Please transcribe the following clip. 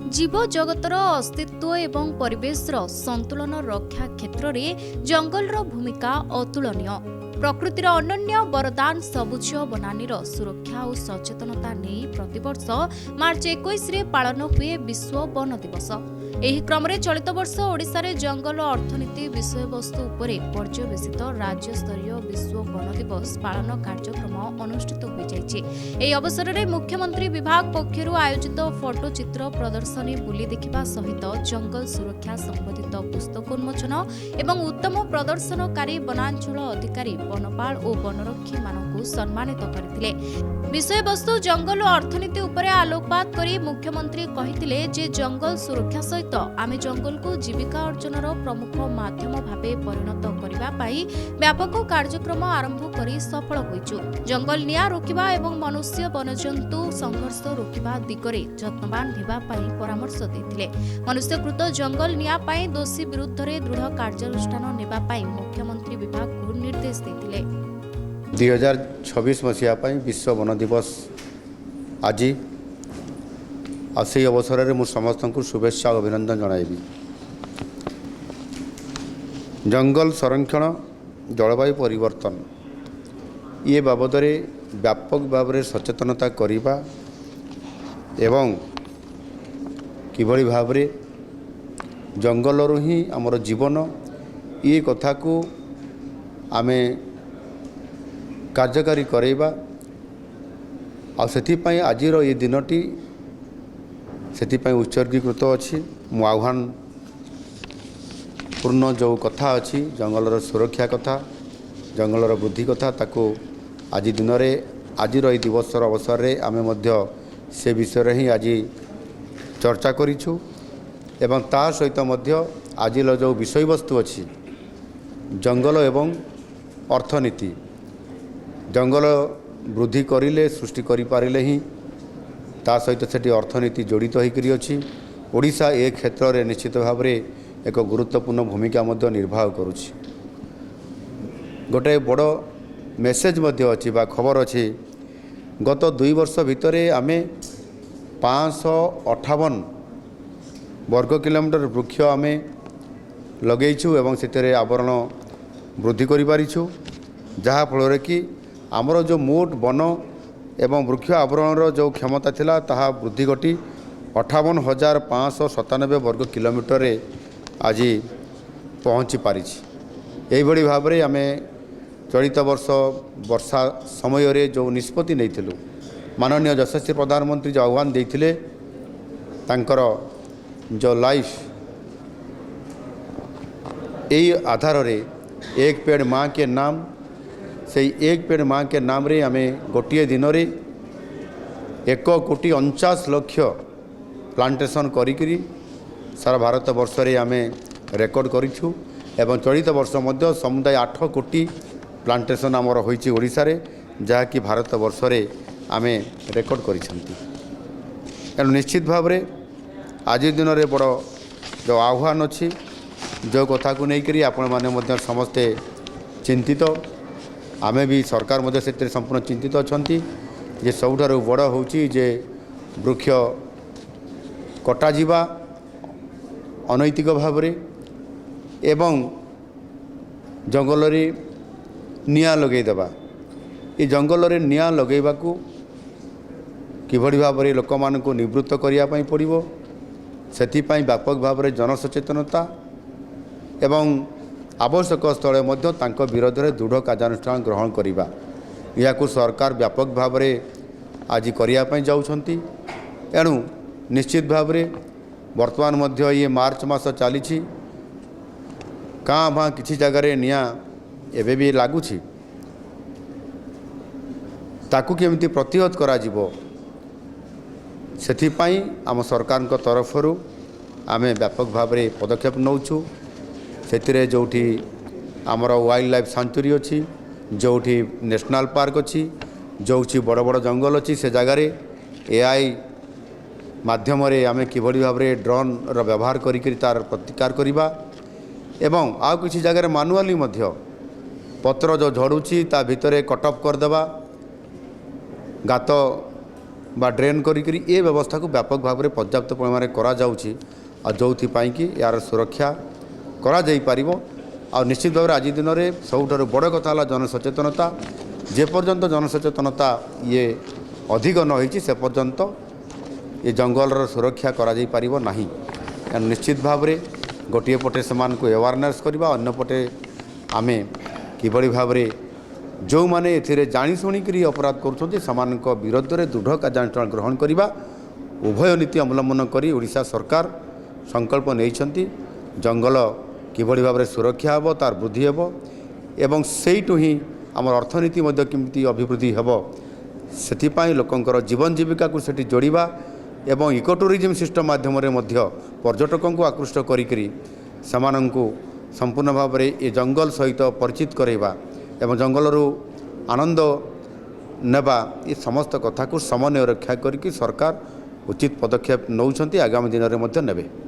जीव जगतर अस्तित्व एवं परिवेशर संतुलन रक्षा क्षेत्र में जंगलर भूमिका अतुलनीय। प्रकृतिर अनन्य वरदान सबुज बनानीर सुरक्षा और सचेतनता नहीं प्रतिवर्ष मार्च 21 रे पालन हुए विश्व वन दिवस। एही क्रम रे चलित वर्ष ओडिशा रे जंगल अर्थनीति विषय वस्तु उपरे पर्यवेसित राज्य स्तरीय विश्व वन दिवस पालन कार्यक्रम अनुष्ठित हो जायछि। एही अवसर रे मुख्यमंत्री विभाग पक्षरु आयोजित फोटो चित्र प्रदर्शनी बुली देखिबा सहित जंगल सुरक्षा संबंधित पुस्तक उन्मोचन एवं उत्तम प्रदर्शनकारी वनांचल अधिकारी वनपाल और वनरक्षी मानकु सम्मानित करथिले। विषय वस्तु जंगल अर्थनीति उपरे आलोकपात करी मुख्यमंत्री कहिथिले जे जंगल सुरक्षा सहित आमे जंगल को जीविका अर्जनर प्रमुख माध्यम भावे परिणत करिबा पाई व्यापक कार्यक्रम आरंभ करी सफल होइछु। जंगल निया रोकिबा एवं मनुष्य वन्यजंतु संघर्ष रोकिबा दिगरे जत्नवान हेबा पाई परामर्श दैथिले। मनुष्यकृत जंगल निया पाई दोषी विरुद्ध रे दृढ़ कार्यानुष्ठान नेबा पाई मुख्यमंत्री विभाग को निर्देश दैथिले। 2026 मसीहा पाई विश्व वन दिवस आज से अवसर में समस्त को शुभेच्छा और अभिनंदन जनाइबी। जंगल संरक्षण जलवायु परिवर्तन ये बाबद व्यापक भाव में सचेतनता करिबा एवं किभली भाव में जंगलरू ही आमर जीवन ये कथा को आमे कार्यकारी करैबा आ सेथिपाई आजिर ये दिनटी सेथिपाई उत्सर्गीकृत अच्छी मु आह्वान पूर्ण जो कथा अच्छी जंगलर सुरक्षा कथा जंगलर वृद्धि कथा ताको आज दिन में आजिर ये दिवसर अवसर रे आमे मध्य से विषय ही आज चर्चा करिछु एवं ता सहित मध्य आजिर जो विषय वस्तु अच्छी जंगल एवं अर्थनीति जंगल वृद्धि करिले सृष्टि करि पारिले ही ता सहित सेठी अर्थनीति जड़ित होकर अच्छी। ओडिशा ए क्षेत्र में निश्चित भाव में एक गुरुत्वपूर्ण भूमिका मध्य निर्वाह करुछि। गोटे बड़ मेसेज मध्य अच्छी बा खबर अच्छी गत 2 वर्ष भितर आमे 558 वर्ग किलोमीटर वृक्ष आमे लगेइछु एवं सेतरे आवरण वृद्धि करि पारिछु जहा फल कि आमर जो मोट वन एवं वृक्ष आवरण जो क्षमता थिला ताहा वृद्धि घटी 58,597 वर्ग किलोमीटर आज पहुँची पारिछि। यही भली भाव में आमे चलित वर्ष वर्षा समय रे जो निष्पत्ति नैथिलु माननीय यशस्वी प्रधानमंत्री जो आह्वान देथिले तांकर जो लाइफ यही आधार रे एक पेड़ माँ के नाम से एक पेड़ माँ के नाम रे हमें गोटे दिन रे 1,49,00,000 प्लांटेशन करी सारा भारत वर्ष रे हमें रेकर्ड करिछु एवं चलित वर्ष मध्य समुदाय 8 कोटी प्लांटेशन आमर होइछि ओडिशा रे जहा कि भारत वर्ष रे हमें रेकर्ड करिसंती। एनु निश्चित भाव रे आज दिन रे बड़ जो आह्वान अच्छी जो कथा को लेकर आपण मैंने समस्ते चिंतित आमे भी सरकार मध्य से संपूर्ण चिंतित अच्छा जे सबुठारु बड़ होउची जे वृक्ष कटा जीवा अनैतिक भाव रे एवं जंगल रे निया लगै देबा ये जंगल रे निया लगैबा को किभली भाव रे लोक मान को निवृत्त करिया पई पड़िबो सेथिपाई व्यापक भाव में जनसचेतनता एवं आवश्यक स्थले मध्य तांको विरोध में दृढ़ कार्यानुष्ठान ग्रहण करिबा याकू सरकार व्यापक भाव में आज करिया पई जाउछंती। एणु निश्चित भाव में वर्तमान मध्य ये मार्च मास चली काँ भाँ किसी जगार निया एबे भी लगुछि ताकू केमिति प्रतिहत करा जिवो सेथिपाई आम सरकार तरफरु आमे व्यापक भाव में पदक्षेप नौछु। सेतिरे जोठी आमर वाइल्ड लाइफ सेंचुरी अच्छी जोठी नेशनल पार्क अच्छी जोठी बड़ बड़ जंगल अच्छी से जगार एआई माध्यम आमे किभली भाव में ड्रोन रो व्यवहार करी तार प्रतिकार करिबा एवं आउ किसी जगह मानुआली मध्य पत्र जो झड़ुची ता भितरे कटअप करदेबा गात बा ड्रेन करी ए व्यवस्था को व्यापक भाव में पर्याप्त परिमाण करा जाउछि आ जोथिपाई कि यार सुरक्षा करा जाई पारिबो। आ निश्चित भाव आज दिन में सबुठारु बड़ कथा है जनसचेतनता। जे पर्यंत जनसचेतनता ये अधिक न होईछि से पर्यंत ये जंगलर सुरक्षा करा जाई पारिबो नाही। निश्चित भाव में गोटे पटे सेमान को अवेयरनेस करवा अन्य पटे आमे किभली भाव में जो माने एथिरे जानी शुणिकी अपराध करुँच विरोध में दृढ़ कार्यानुष्ठान ग्रहण करवा उभय नीति अवलंबन करी ओडिशा सरकार संकल्प नहीं जंगल किभली भाव में सुरक्षा हे तार वृद्धि हे एवं सेठू ही आम अर्थनीति केमती अभिवृद्धि हे से लोकंकर जीवन जीविका को सेठी जोड़वा एवं इको टूरिज्म सिस्टम माध्यम पर्यटकों को आकृष्ट करी समानंकु संपूर्ण भाव में ये जंगल सहित परिचित करवा एवं जंगल आनंद नेबा ये समस्त कथा को समन्वय रक्षा करके सरकार उचित पदक्षेप नौछंती आगामी दिन में नेबे।